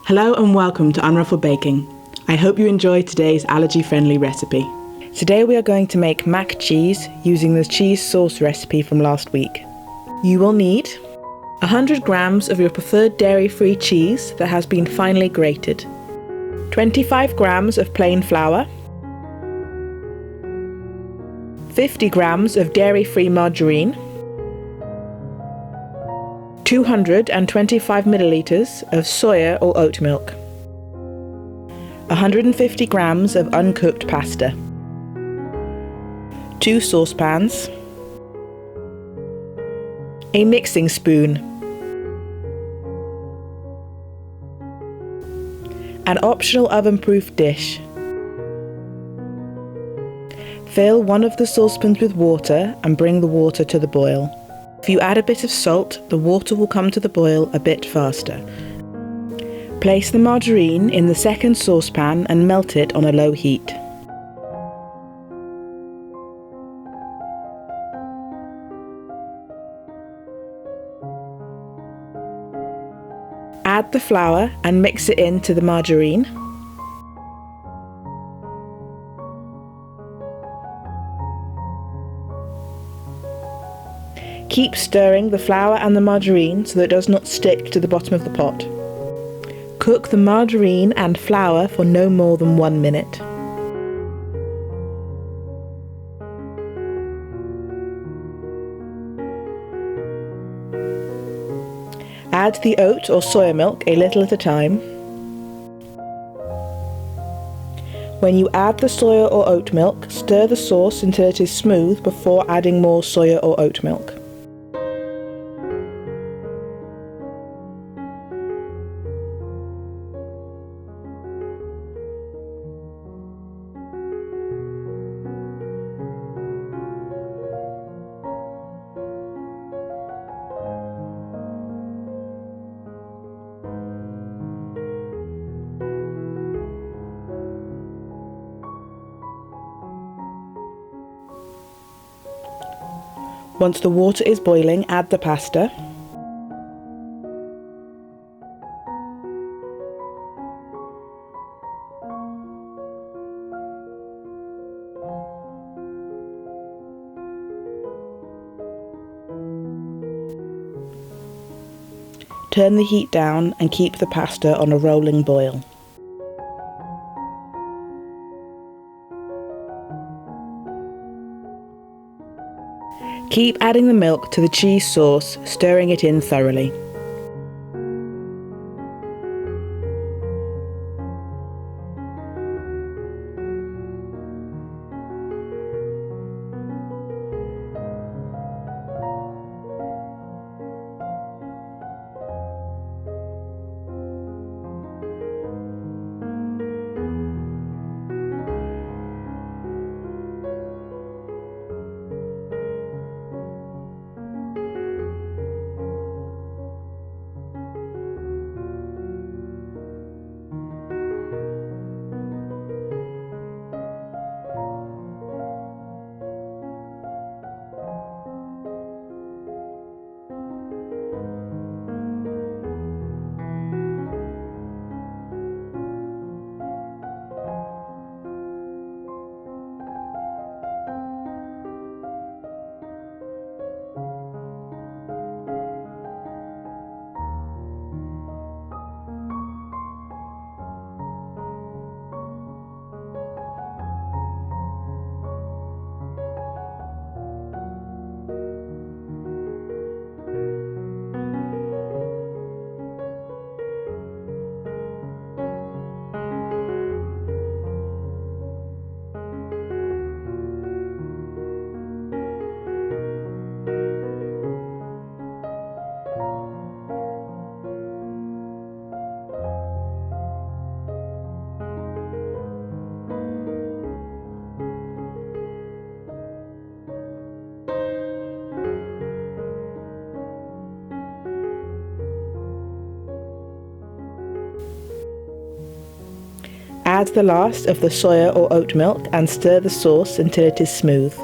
Hello and welcome to Unruffled Baking. I hope you enjoy today's allergy-friendly recipe. Today we are going to make mac cheese using the cheese sauce recipe from last week. You will need 100 grams of your preferred dairy-free cheese that has been finely grated, 25 grams of plain flour, 50 grams of dairy-free margarine, 225 milliliters of soya or oat milk, 150 grams of uncooked pasta, 2 saucepans, a mixing spoon, an optional oven-proof dish. Fill one of the saucepans with water and bring the water to the boil. If you add a bit of salt, the water will come to the boil a bit faster. Place the margarine in the second saucepan and melt it on a low heat. Add the flour and mix it into the margarine. Keep stirring the flour and the margarine so that it does not stick to the bottom of the pot. Cook the margarine and flour for no more than 1 minute. Add the oat or soya milk a little at a time. When you add the soya or oat milk, stir the sauce until it is smooth before adding more soya or oat milk. Once the water is boiling, add the pasta. Turn the heat down and keep the pasta on a rolling boil. Keep adding the milk to the cheese sauce, stirring it in thoroughly. Add the last of the soya or oat milk and stir the sauce until it is smooth.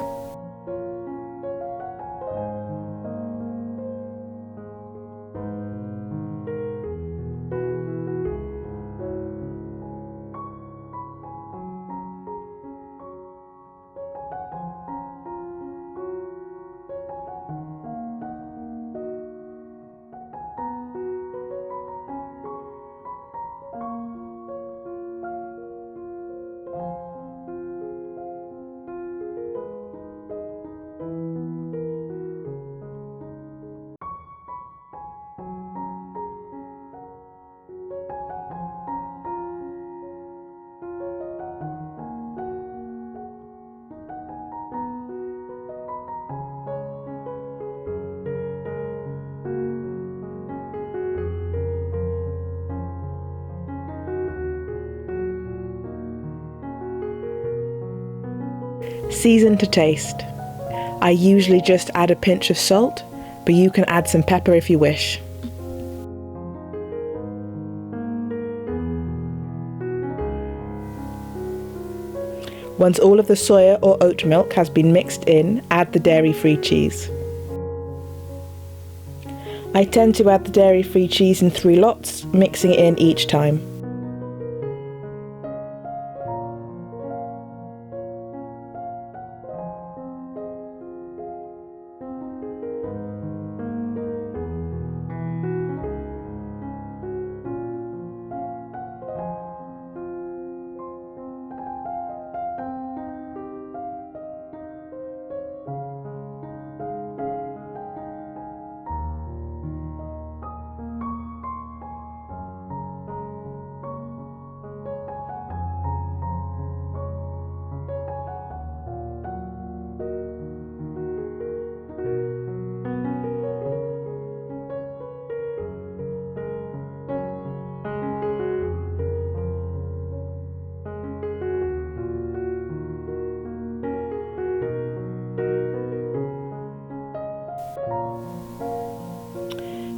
Season to taste. I usually just add a pinch of salt, but you can add some pepper if you wish. Once all of the soya or oat milk has been mixed in, add the dairy-free cheese. I tend to add the dairy-free cheese in 3 lots, mixing it in each time.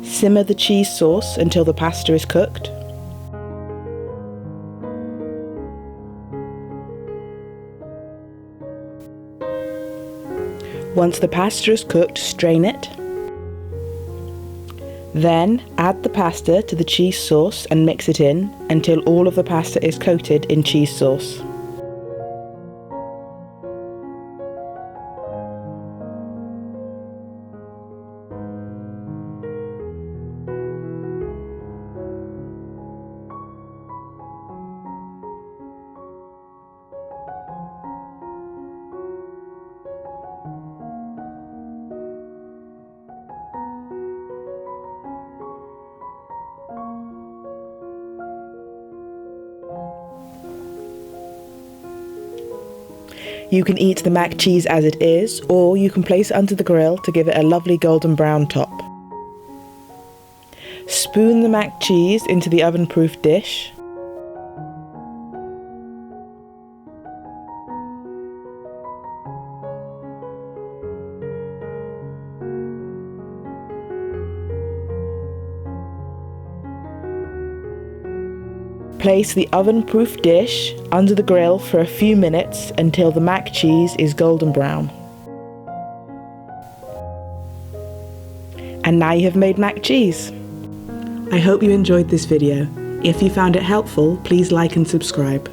Simmer the cheese sauce until the pasta is cooked. Once the pasta is cooked, strain it. Then add the pasta to the cheese sauce and mix it in until all of the pasta is coated in cheese sauce. You can eat the mac cheese as it is, or you can place it under the grill to give it a lovely golden brown top. Spoon the mac cheese into the oven-proof dish. Place the oven-proof dish under the grill for a few minutes until the mac cheese is golden brown. And now you have made mac cheese. I hope you enjoyed this video. If you found it helpful, please like and subscribe.